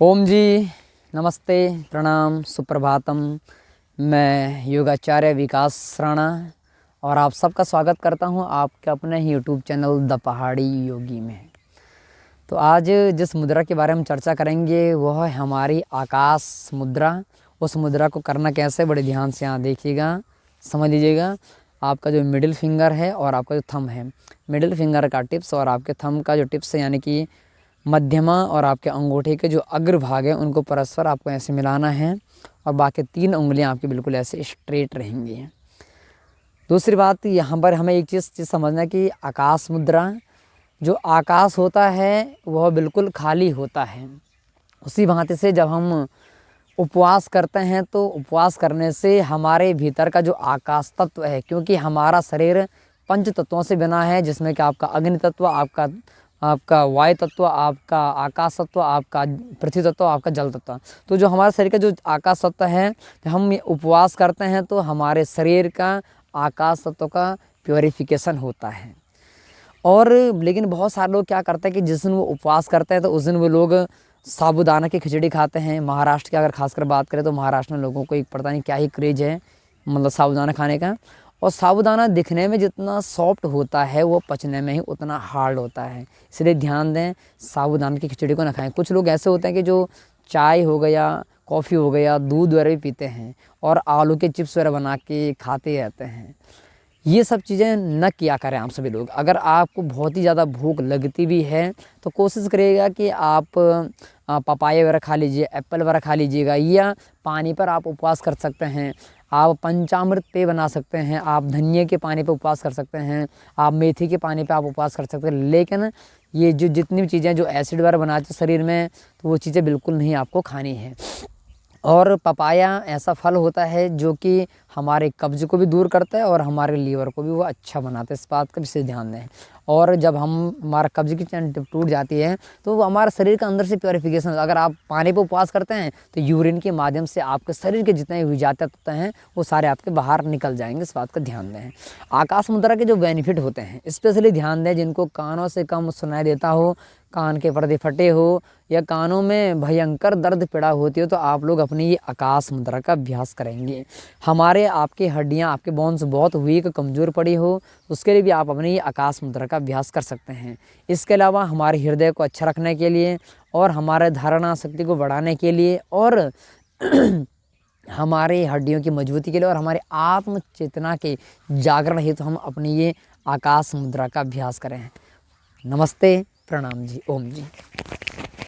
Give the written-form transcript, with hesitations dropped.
ओम जी, नमस्ते, प्रणाम, सुप्रभातम। मैं योगाचार्य विकास राणा और आप सबका स्वागत करता हूं आपके अपने यूट्यूब चैनल द पहाड़ी योगी में। तो आज जिस मुद्रा के बारे में चर्चा करेंगे वह है हमारी आकाश मुद्रा। उस मुद्रा को करना कैसे, बड़े ध्यान से यहाँ देखिएगा, समझ लीजिएगा। आपका जो मिडिल फिंगर है और आपका जो थंब है, मिडिल फिंगर का टिप्स और आपके थंब का जो टिप्स है, यानी कि मध्यमा और आपके अंगूठे के जो अग्रभाग है उनको परस्पर आपको ऐसे मिलाना है और बाकी 3 उंगलियां आपकी बिल्कुल ऐसे स्ट्रेट रहेंगी। दूसरी बात यहाँ पर हमें एक चीज़ समझना है कि आकाश मुद्रा, जो आकाश होता है वह बिल्कुल खाली होता है। उसी भांति से जब हम उपवास करते हैं तो उपवास करने से हमारे भीतर का जो आकाश तत्व है, क्योंकि हमारा शरीर 5 तत्वों से बना है, जिसमें कि आपका अग्नि तत्व, आपका वायु तत्व, आपका आकाश तत्व, आपका पृथ्वी तत्व, आपका जल तत्व। तो जो हमारे शरीर का जो आकाश तत्व है, जब हम उपवास करते हैं तो हमारे शरीर का आकाश तत्व का प्योरिफिकेशन होता है। और लेकिन बहुत सारे लोग क्या करते हैं कि जिस दिन वो उपवास करते हैं तो उस दिन वो लोग साबूदाना की खिचड़ी खाते हैं। महाराष्ट्र की अगर खासकर बात करें तो महाराष्ट्र में लोगों को एक पता नहीं क्या ही क्रेज है, मतलब साबूदाना खाने का। और साबूदाना दिखने में जितना सॉफ्ट होता है वो पचने में ही उतना हार्ड होता है, इसलिए ध्यान दें, साबूदाना की खिचड़ी को ना खाएं। कुछ लोग ऐसे होते हैं कि जो चाय हो गया, कॉफ़ी हो गया, दूध वगैरह भी पीते हैं और आलू के चिप्स वगैरह बना के खाते रहते हैं। ये सब चीज़ें न किया करें आप सभी लोग। अगर आपको बहुत ही ज़्यादा भूख लगती भी है तो कोशिश करिएगा कि आप पपाया वगैरह खा लीजिए, एप्पल वगैरह खा लीजिएगा, या पानी पर आप उपवास कर सकते हैं। आप पंचामृत पेय बना सकते हैं, आप धनिया के पानी पे उपवास कर सकते हैं, आप मेथी के पानी पे आप उपवास कर सकते हैं। लेकिन ये जो जितनी भी चीज़ें जो एसिड वगैरह बनाती हैं शरीर में, तो वो चीज़ें बिल्कुल नहीं आपको खानी है। और पपाया ऐसा फल होता है जो कि हमारे कब्ज़ को भी दूर करता है और हमारे लीवर को भी वो अच्छा बनाता है, इस बात का विशेष ध्यान दें। और जब हमारा कब्ज़ की चैन टूट जाती है तो वो हमारे शरीर का अंदर से प्योरिफिकेशन, अगर आप पानी पे उपवास करते हैं तो यूरिन के माध्यम से आपके शरीर के जितने भी विजात तत्व हैं वो सारे आपके बाहर निकल जाएंगे, इस बात का ध्यान दें। आकाश मुद्रा के जो बेनिफिट होते हैं स्पेशली ध्यान दें, जिनको कानों से कम सुनाई देता हो, कान के पर्दे फटे हो या कानों में भयंकर दर्द पीड़ा होती हो, तो आप लोग अपनी ये आकाश मुद्रा का अभ्यास करेंगे। हमारे आपकी हड्डियां, आपके बोन्स बहुत वीक, कमज़ोर पड़ी हो, उसके लिए भी आप अपनी ये आकाश मुद्रा का अभ्यास कर सकते हैं। इसके अलावा हमारे हृदय को अच्छा रखने के लिए और हमारे धारणा शक्ति को बढ़ाने के लिए और हमारे हड्डियों की मजबूती के लिए और हमारे आत्म चेतना के जागरण हेतु हम अपनी ये आकाश मुद्रा का अभ्यास करें। नमस्ते, प्रणाम जी, ओम जी।